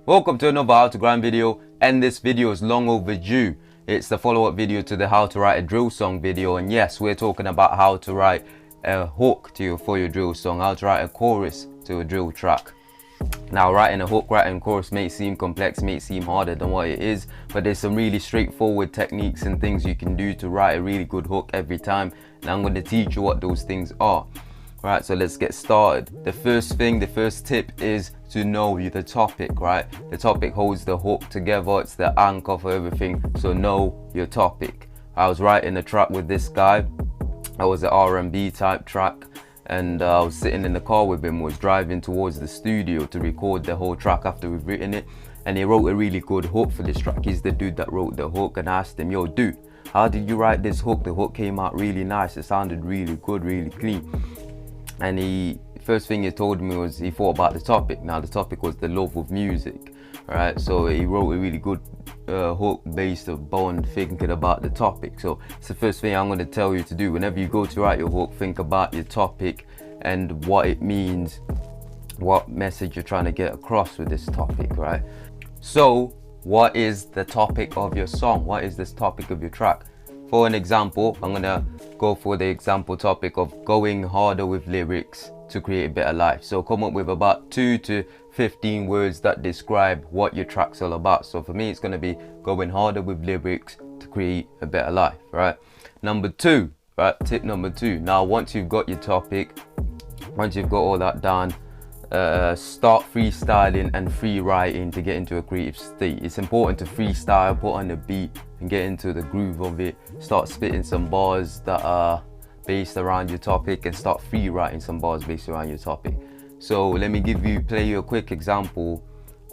Welcome to another how to grind video, and this video is long overdue. It's the follow-up video to the how to write a drill song video, and yes, we're talking about how to write a hook for your drill song, how to write a chorus to a drill track. Now, writing a hook, writing a chorus may seem complex, may seem harder than what it is, but there's some really straightforward techniques and things you can do to write a really good hook every time, and I'm going to teach you what those things are. Right, so let's get started. The first tip is to know the topic, right? The topic holds the hook together, it's the anchor for everything, so know your topic. I was writing a track with this guy. I was an R&B type track, and I was sitting in the car with him, was driving towards the studio to record the whole track after we've written it, and he wrote a really good hook for this track. He's the dude that wrote the hook, and I asked him, yo dude, how did you write this hook? The hook came out really nice, it sounded really good, really clean. And first thing he told me was he thought about the topic. Now the topic was the love of music, right? So he wrote a really good hook based upon thinking about the topic. So it's the first thing I'm going to tell you to do. Whenever you go to write your hook, think about your topic and what it means, what message you're trying to get across with this topic, right? So what is the topic of your song? What is this topic of your track? For an example, I'm gonna go for the example topic of going harder with lyrics to create a better life. So come up with about 2 to 15 words that describe what your track's all about. So for me, it's gonna be going harder with lyrics to create a better life, right? Number 2, right? Tip number 2. Now, once you've got your topic, once you've got all that done, start freestyling and free writing to get into a creative state. It's important to freestyle, put on the beat and get into the groove of it. Start spitting some bars that are based around your topic and start free writing some bars based around your topic. So let me play you a quick example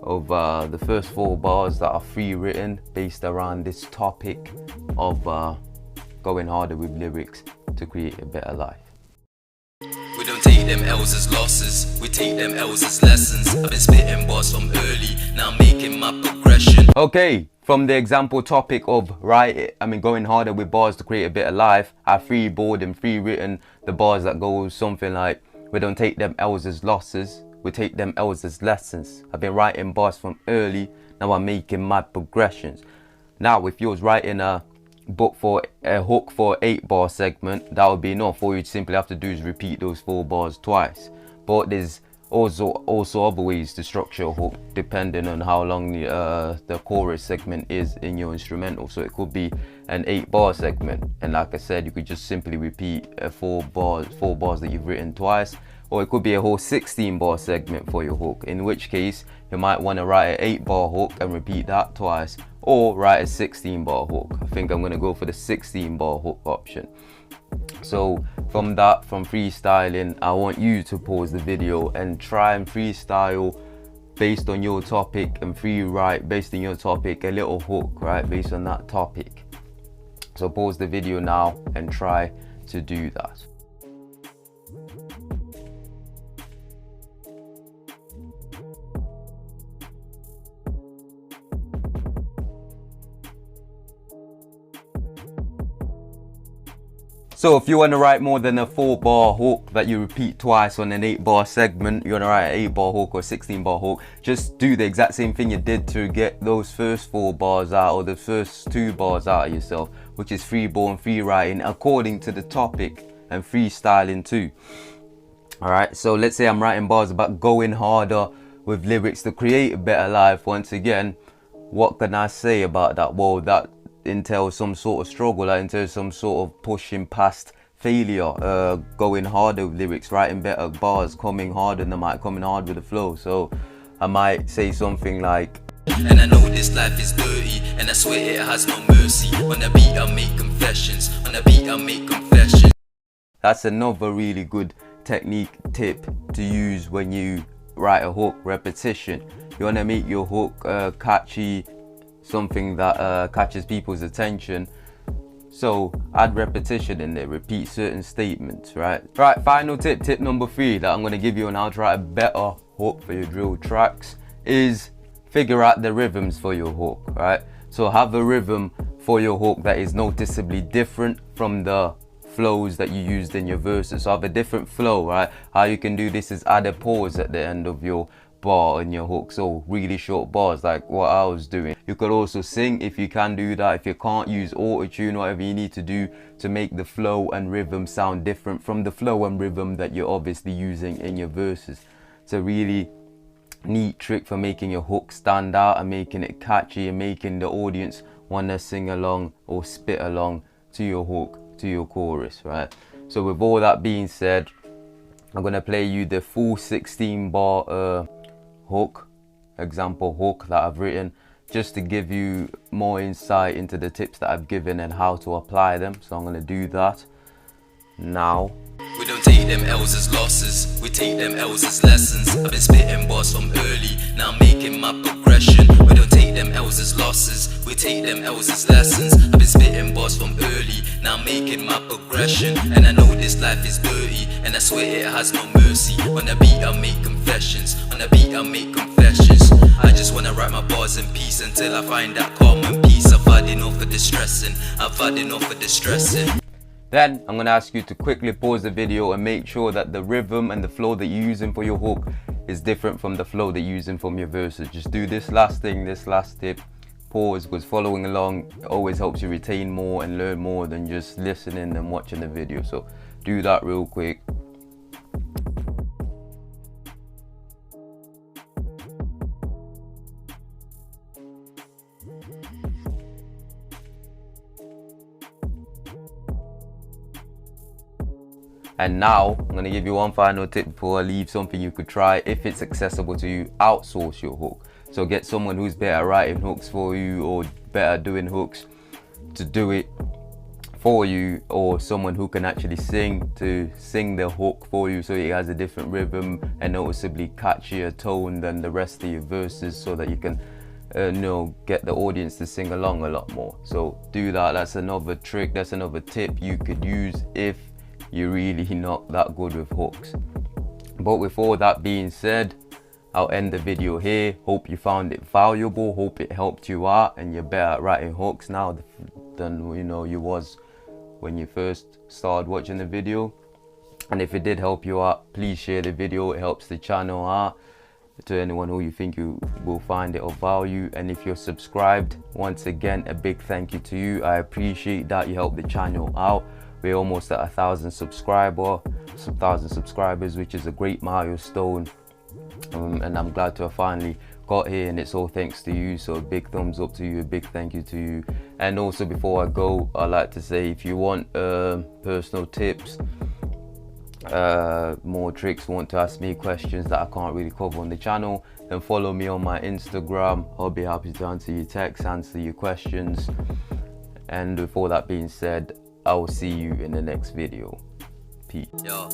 of the first 4 bars that are free written based around this topic of going harder with lyrics to create a better life. We don't take them L's as losses, we take them L's as lessons. I've been spitting bars from early, now I'm making my progression. Okay, from the example topic of going harder with bars to create a better life, I freeboard and free written the bars that go something like, we don't take them L's as losses, we take them L's as lessons. I've been writing bars from early, now I'm making my progressions. Now, if you was writing a hook for 8-bar segment, that would be enough. All you simply have to do is repeat those 4 bars twice. But there's also other ways to structure a hook depending on how long the chorus segment is in your instrumental. So it could be an 8-bar segment, and like I said, you could just simply repeat 4 bars that you've written twice, or it could be a whole 16-bar segment for your hook, in which case you might want to write an 8-bar hook and repeat that twice, or write a 16-bar hook. I think I'm going to go for the 16-bar hook option. So from freestyling, I want you to pause the video and try and freestyle based on your topic and free write based on your topic a little hook, right, based on that topic. So pause the video now and try to do that. So if you want to write more than a 4-bar hook that you repeat twice on an 8-bar segment, you want to write an 8-bar hook or 16-bar hook, just do the exact same thing you did to get those first 4 bars out, or the first 2 bars out of yourself, which is freeboard and free writing according to the topic, and freestyling too. Alright, so let's say I'm writing bars about going harder with lyrics to create a better life. Once again, what can I say about that? Well, that entails some sort of struggle, that entails some sort of pushing past failure, going harder with lyrics, writing better bars, coming harder coming hard with the flow. So I might say something like, and I know this life is dirty, and I swear it has no mercy. On the beat I make confessions, on the beat I make confessions. That's another really good tip to use when you write a hook: repetition. You want to make your hook catchy, something that catches people's attention, so add repetition in there, repeat certain statements, right? Final tip number 3 that I'm going to give you on how to write a better hook for your drill tracks is figure out the rhythms for your hook, right? So have a rhythm for your hook that is noticeably different from the flows that you used in your verses. So have a different flow, right? How you can do this is add a pause at the end of your bar in your hook, so really short bars like what I was doing. You could also sing if you can do that. If you can't, use auto-tune, whatever you need to do to make the flow and rhythm sound different from the flow and rhythm that you're obviously using in your verses. It's a really neat trick for making your hook stand out and making it catchy and making the audience want to sing along or spit along to your hook, to your chorus, right? So with all that being said, I'm gonna play you the full 16 bar hook, example hook that I've written, just to give you more insight into the tips that I've given and how to apply them. So I'm gonna do that now. We don't take them L's as losses, we take them L's as lessons. I've been spitting bars from early, now I'm making my progression. We don't take them L's as losses, we take them L's as lessons. I've been spitting bars from early, now I'm making my progression. And I know this life is dirty, and I swear it has no mercy. On the beat I make confessions, on the beat I make confessions. I just wanna write my bars in peace until I find that calm and peace. I've had enough of distressing, I've had enough of distressing. Then I'm going to ask you to quickly pause the video and make sure that the rhythm and the flow that you're using for your hook is different from the flow that you're using from your verses. Just do this last thing, this last tip. Pause, because following along always helps you retain more and learn more than just listening and watching the video. So do that real quick. And now I'm going to give you one final tip before I leave, something you could try if it's accessible to you. Outsource your hook. So get someone who's better writing hooks for you or better doing hooks to do it for you, or someone who can actually sing to sing the hook for you so it has a different rhythm and noticeably catchier tone than the rest of your verses, so that you can get the audience to sing along a lot more. So do that. That's another trick, that's another tip you could use if you're really not that good with hooks. But with all that being said, I'll end the video here. Hope you found it valuable, hope it helped you out and you're better at writing hooks now than you was when you first started watching the video. And if it did help you out, please share the video. It helps the channel out to anyone who you think you will find it of value. And if you're subscribed, once again a big thank you to you. I appreciate that you help the channel out. We're almost at 1,000 subscribers, which is a great milestone, and I'm glad to have finally got here, and it's all thanks to you. So a big thumbs up to you, a big thank you to you. And also before I go, I'd like to say, if you want personal tips, more tricks, want to ask me questions that I can't really cover on the channel, then follow me on my Instagram. I'll be happy to answer your texts, answer your questions. And with all that being said, I will see you in the next video. Peace. Yeah.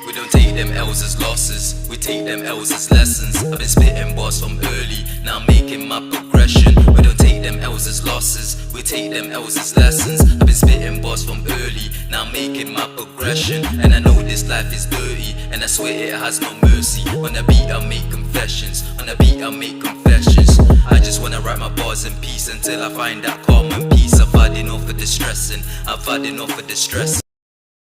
We don't take them L's as losses, we take them L's as lessons. I've been spitting bars from early, now I'm making my progression. We don't take them L's as losses, we take them L's as lessons. I've been spitting bars from early, now I'm making my progression. And I know this life is dirty, and I swear it has no mercy. On the beat I make confessions, on the beat I make confessions. I just wanna write my bars in peace until I find that calm and peace. I've had enough of distressing, I've had enough of distress.